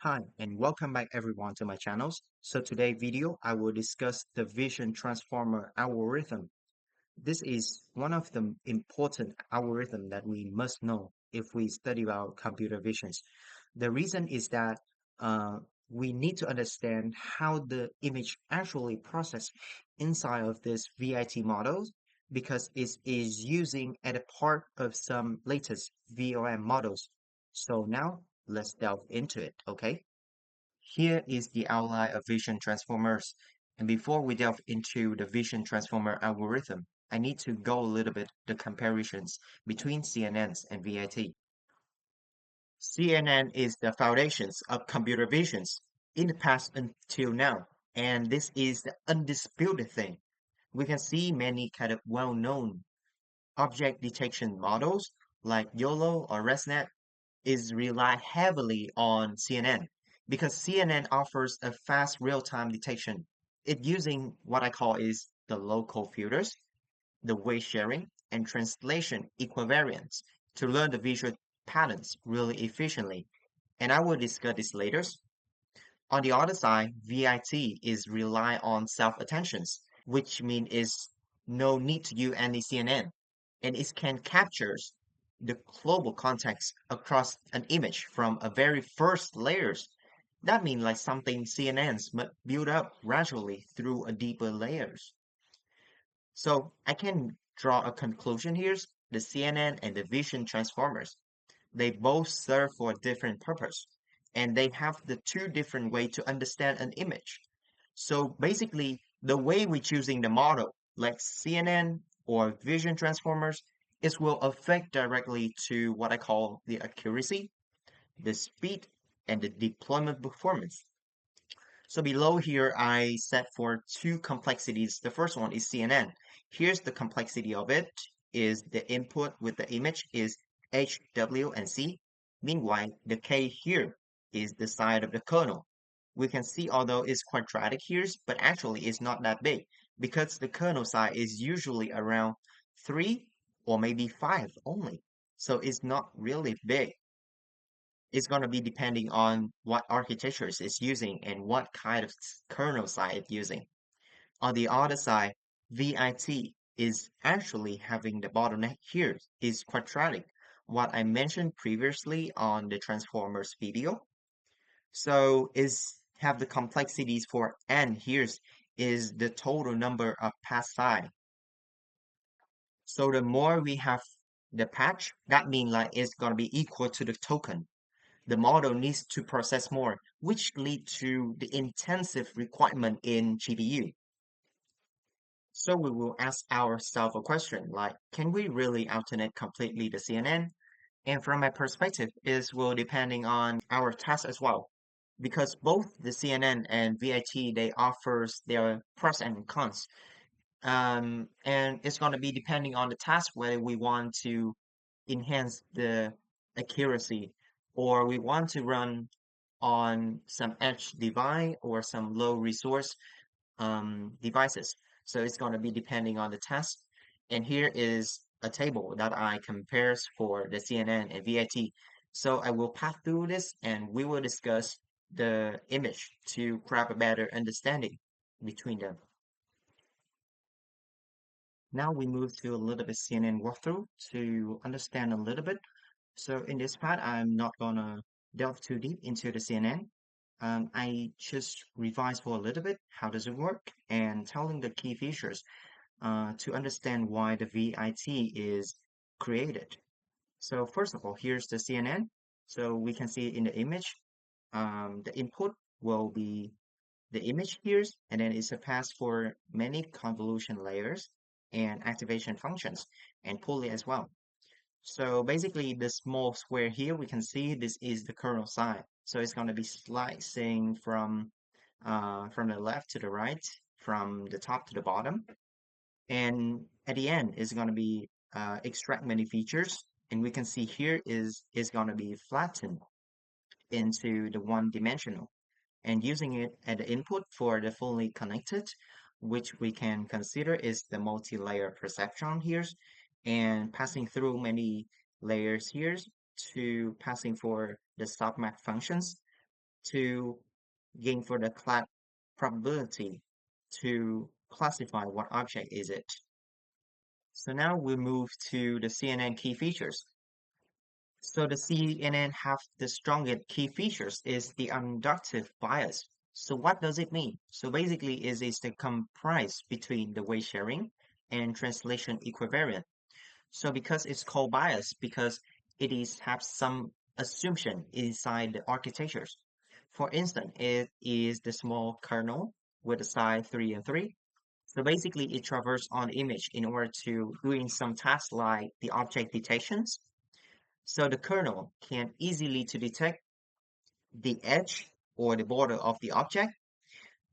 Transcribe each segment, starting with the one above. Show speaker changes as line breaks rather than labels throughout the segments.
Hi, and welcome back everyone to my channels. So today video, I will discuss the vision transformer algorithm. This is one of the important algorithm that we must know if we study about computer visions. The reason is that uh, we need to understand how the image actually processed inside of this VIT models because it is using at a part of some latest VLM models. So now let's delve into it, okay? Here is the outline of vision transformers. And before we delve into the vision transformer algorithm, I need to go a little bit the comparisons between CNNs and VIT. CNN is the foundations of computer visions in the past until now, and this is the undisputed thing. We can see many kind of well-known object detection models like YOLO or ResNet is rely heavily on CNN because CNN offers a fast real-time detection. It using what I call is the local filters, the weight sharing, and translation equivariance to learn the visual patterns really efficiently. And I will discuss this later. On the other side, VIT is rely on self-attentions, which means is no need to use any CNN, and it can capture the global context across an image from a very first layers. That means like something CNNs must build up gradually through a deeper layers. So I can draw a conclusion here. The CNN and the vision transformers, they both serve for a different purpose, and they have the two different way to understand an image. So basically, the way we're choosing the model, like CNN or vision transformers, it will affect directly to what I call the accuracy, the speed, and the deployment performance. So below here, I set for two complexities. The first one is CNN. Here's the complexity of it, is the input with the image is H, W, and C. Meanwhile, the K here is the side of the kernel. We can see although it's quadratic here, but actually it's not that big because the kernel size is usually around 3 or maybe 5 only. So it's not really big. It's going to be depending on what architectures it's using and what kind of kernel size it's using. On the other side, VIT is actually having the bottleneck here is quadratic, what I mentioned previously on the Transformers video. So is have the complexities for n here is the total number of pass size. So the more we have the patch, that means like it's going to be equal to the token. The model needs to process more, which lead to the intensive requirement in GPU. So we will ask ourselves a question like, can we really alternate completely the CNN? And from my perspective, is will depending on our task as well. Because both the CNN and VIT, they offers their pros and cons. And it's going to be depending on the task whether we want to enhance the accuracy or we want to run on some edge device or some low resource devices. So it's going to be depending on the task. And here is a table that I compares for the CNN and VIT. So I will pass through this and we will discuss the image to grab a better understanding between them. Now we move to a little bit CNN walkthrough to understand a little bit. So in this part, I'm not gonna delve too deep into the CNN. I just revise for a little bit how does it work and telling the key features to understand why the VIT is created. So first of all, here's the CNN. So we can see in the image, the input will be the image here, and then it's a pass for many convolution layers and activation functions and pulley as well. So basically the small square here, we can see this is the kernel side. So it's going to be slicing from the left to the right, from the top to the bottom. And at the end is going to be extract many features. And we can see here is going to be flattened into the one dimensional and using it as the input for the fully connected, which we can consider is the multi-layer perceptron here, and passing through many layers here to passing for the submap functions to gain for the class probability to classify what object is it. So now we move to the CNN key features. So the CNN have the strongest key features is the inductive bias. So what does it mean? So basically is the compromise between the weight sharing and translation equivariant. So because it's called bias, because it is have some assumption inside the architectures. For instance, it is the small kernel with a size 3 and 3. So basically it traverses on image in order to doing some tasks like the object detections. So the kernel can easily to detect the edge or the border of the object,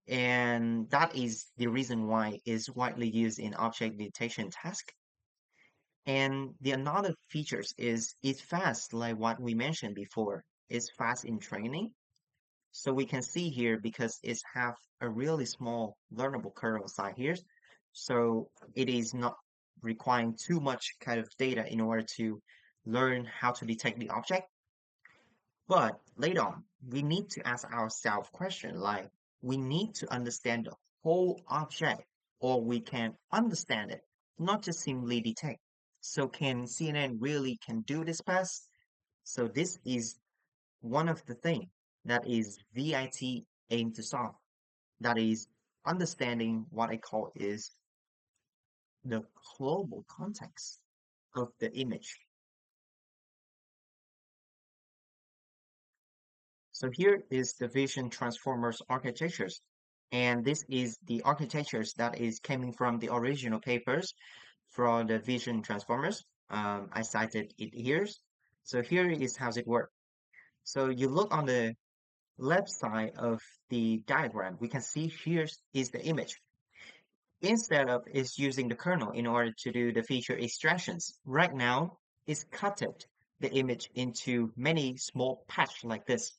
and that is the reason why it's widely used in object detection task. And the another features is it's fast, like what we mentioned before. It's fast in training. So we can see here because it's have a really small learnable kernel size here. So it is not requiring too much kind of data in order to learn how to detect the object. But later on, we need to ask ourselves question like we need to understand the whole object or we can understand it, not just simply detect. So can CNN really can do this best? So this is one of the things that is VIT aim to solve. That is understanding what I call is the global context of the image. So here is the vision transformers architectures. And this is the architectures that is coming from the original papers for the vision transformers. I cited it here. So here is how it works. So you look on the left side of the diagram, we can see here is the image. Instead of is using the kernel in order to do the feature extractions. Right now, it's cutted the image into many small patch like this,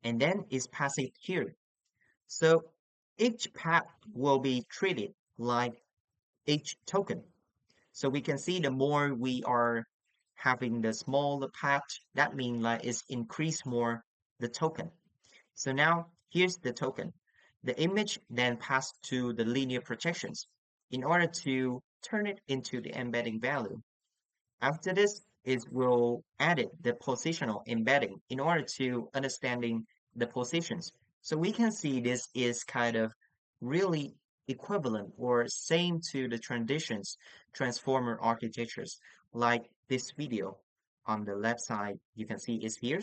and then it's passing here. So each path will be treated like each token. So we can see the more we are having the smaller patch, that means like it's increase more the token. So now here's the token. The image then passed to the linear projections in order to turn it into the embedding value. After this, it will add the positional embedding in order to understanding the positions. So we can see this is kind of really equivalent or same to the transitions transformer architectures like this video on the left side you can see is here.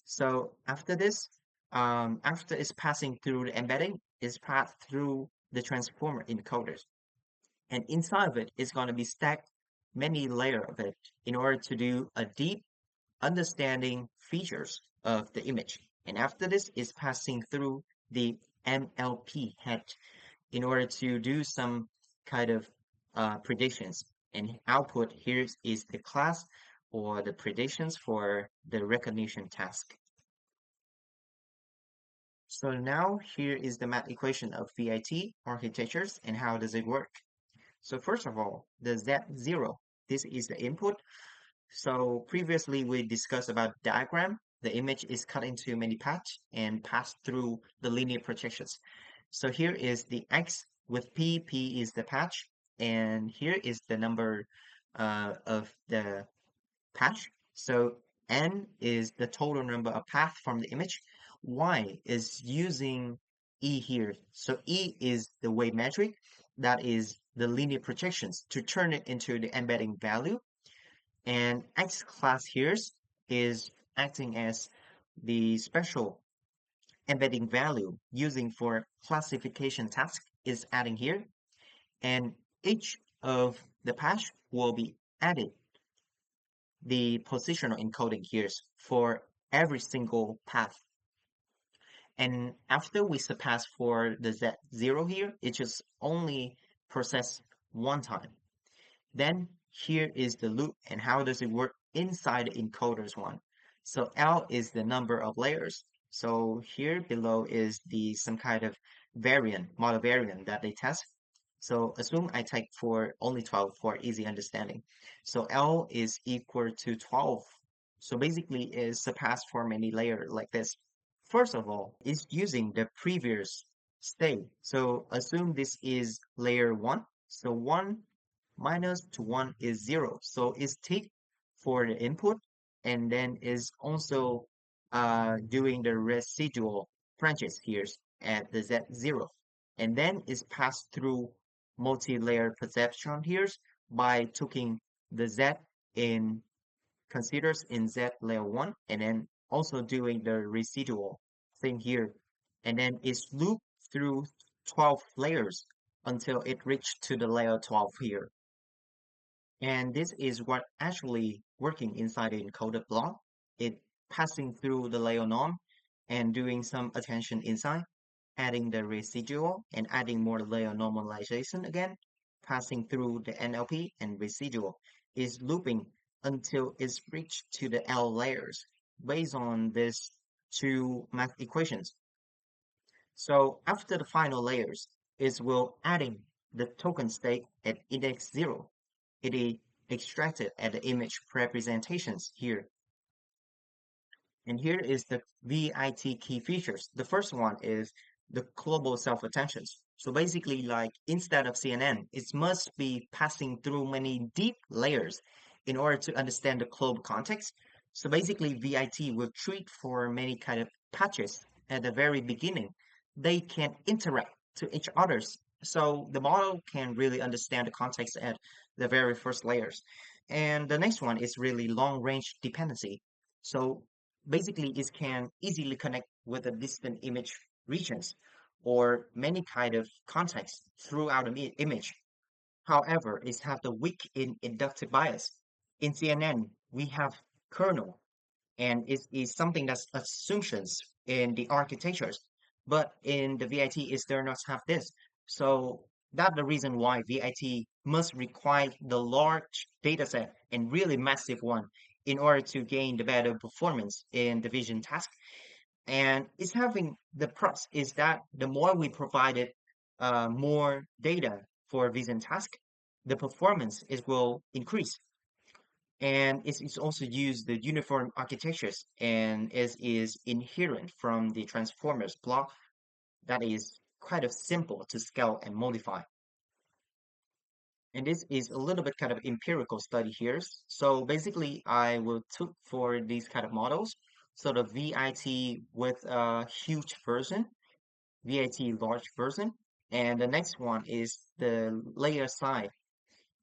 So after this, after it's passing through the embedding, it's passed through the transformer encoders. And inside of it is going to be stacked many layer of it in order to do a deep understanding features of the image. And after this is passing through the MLP head in order to do some kind of predictions. And output here is the class or the predictions for the recognition task. So now here is the math equation of VIT architectures and how does it work. So first of all, the Z0, this is the input. So previously we discussed about diagram. The image is cut into many paths and passed through the linear projections. So here is the X with P. P is the patch, and here is the number of the patch. So N is the total number of path from the image. Y is using E here. So E is the weight metric, that is the linear projections to turn it into the embedding value. And X class here is acting as the special embedding value using for classification task is adding here. And each of the patch will be added the positional encoding here for every single path. And after we surpass for the Z0 here, it just only process one time. Then here is the loop and how does it work inside the encoders one. So L is the number of layers. So here below is the some kind of variant, model variant that they test. So assume I take for only 12 for easy understanding. So L is equal to 12. So basically is surpassed for many layer like this. First of all, it's using the previous state. So assume this is layer 1. So 1 minus to 1 is 0. So it's tick for the input and then is also doing the residual branches here at the Z0. And then is passed through multi-layer perceptron here by taking the Z in considers in Z layer 1 and then also doing the residual thing here. And then it's looped through 12 layers until it reached to the layer 12 here. And this is what actually working inside the encoded block. It passing through the layer norm and doing some attention inside, adding the residual and adding more layer normalization again, passing through the NLP and residual is looping until it's reached to the L layers based on these two math equations. So after the final layers is will adding the token state at index 0. It is extracted at the image representations here. And here is the VIT key features. The first one is the global self-attentions. So basically, like instead of CNN, it must be passing through many deep layers in order to understand the global context. So basically, VIT will treat for many kind of patches at the very beginning. They can interact to each others. So the model can really understand the context at the very first layers. And the next one is really long range dependency. So basically, it can easily connect with the distant image regions or many kind of contexts throughout the image. However, it have the weak in inductive bias. In CNN, we have kernel, and it is something that's assumptions in the architectures. But in the VIT, is there not have this? So that's the reason why VIT must require the large data set and really massive one in order to gain the better performance in the vision task. And it's having the plus is that the more we provided more data for vision task, the performance is will increase. And it's also used the uniform architectures and is inherent from the transformers block that is quite of simple to scale and modify. And this is a little bit kind of empirical study here. So basically, I will took for these kind of models. So the VIT with a huge version, VIT large version, and the next one is the layer side.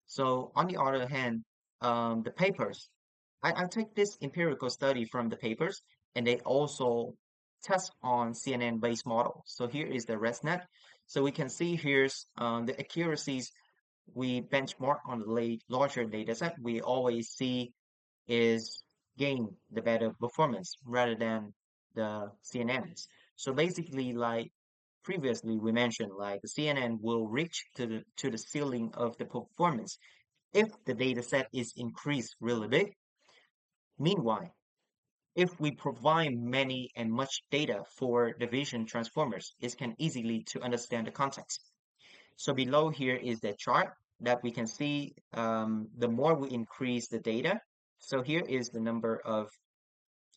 So on the other hand, the papers. I take this empirical study from the papers, and they also test on CNN-based model. So here is the ResNet. So we can see here's the accuracies we benchmark on the larger data set. We always see is gain the better performance rather than the CNNs. So basically, like previously we mentioned, like the CNN will reach to the ceiling of the performance if the data set is increased really big. Meanwhile, if we provide many and much data for the vision transformers, it can easily to understand the context. So below here is the chart that we can see the more we increase the data. So here is the number of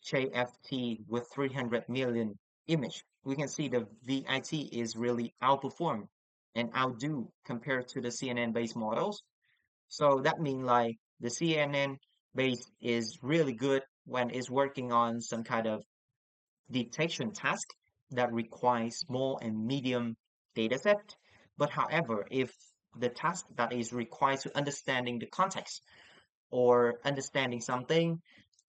JFT with 300 million image. We can see the VIT is really outperformed and outdo compared to the CNN-based models. So that means like the CNN base is really good when it's working on some kind of detection task that requires small and medium data set. But however, if the task that is required to understanding the context or understanding something,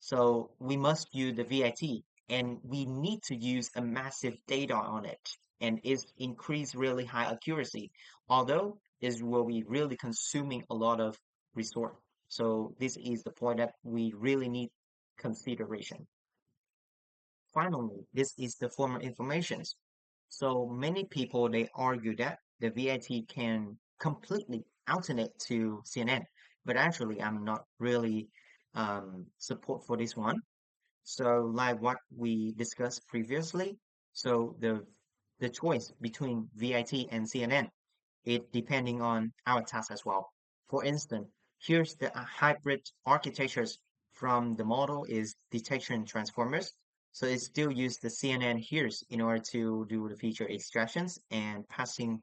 so we must use the VIT and we need to use a massive data on it and is increase really high accuracy, although is will be really consuming a lot of resource. So this is the point that we really need consideration. Finally, this is the former informations. So many people they argue that the VIT can completely alternate to CNN, but actually I'm not really support for this one. So like what we discussed previously, so the choice between VIT and CNN, it depending on our task as well. For instance, here's the hybrid architectures from the model is detection transformers. So it still use the CNN here in order to do the feature extractions and passing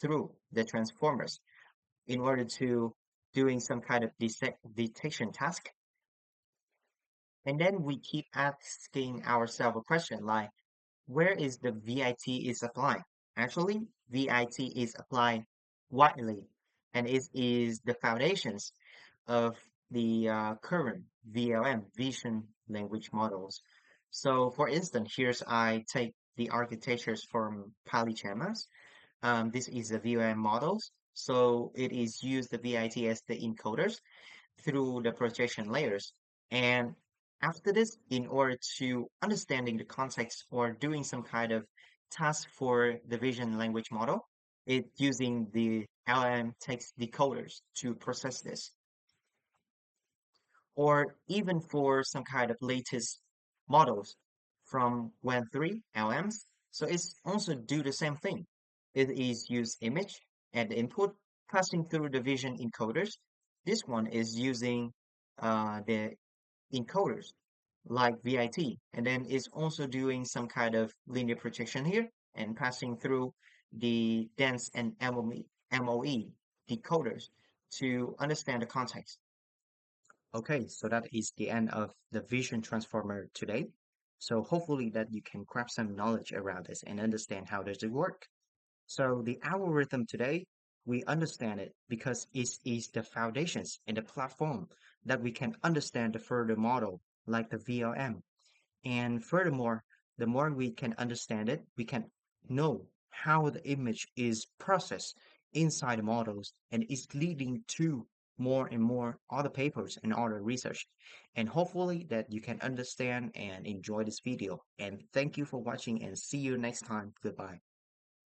through the transformers in order to doing some kind of detection task. And then we keep asking ourselves a question like, where is the VIT is applied? Actually, VIT is applied widely, and it is the foundations of the current VLM vision language models. So, for instance, here's I take the architectures from Polychamas. This is the VLM models. So it is used the VIT as the encoders through the projection layers. And after this, in order to understanding the context or doing some kind of task for the vision language model, it using the LM text decoders to process this, or even for some kind of latest models from Web3 LMs. So it's also do the same thing. It is use image and input passing through the vision encoders. This one is using the encoders like VIT, and then it's also doing some kind of linear projection here and passing through the dense and MOE decoders to understand the context. Okay, so that is the end of the vision transformer today. So hopefully that you can grab some knowledge around this and understand how does it work. So the algorithm today, we understand it because it is the foundations and the platform that we can understand the further model like the VLM. And furthermore, the more we can understand it, we can know how the image is processed inside the models and is leading to more and more other papers and other research. And hopefully that you can understand and enjoy this video. And thank you for watching and see you next time. Goodbye.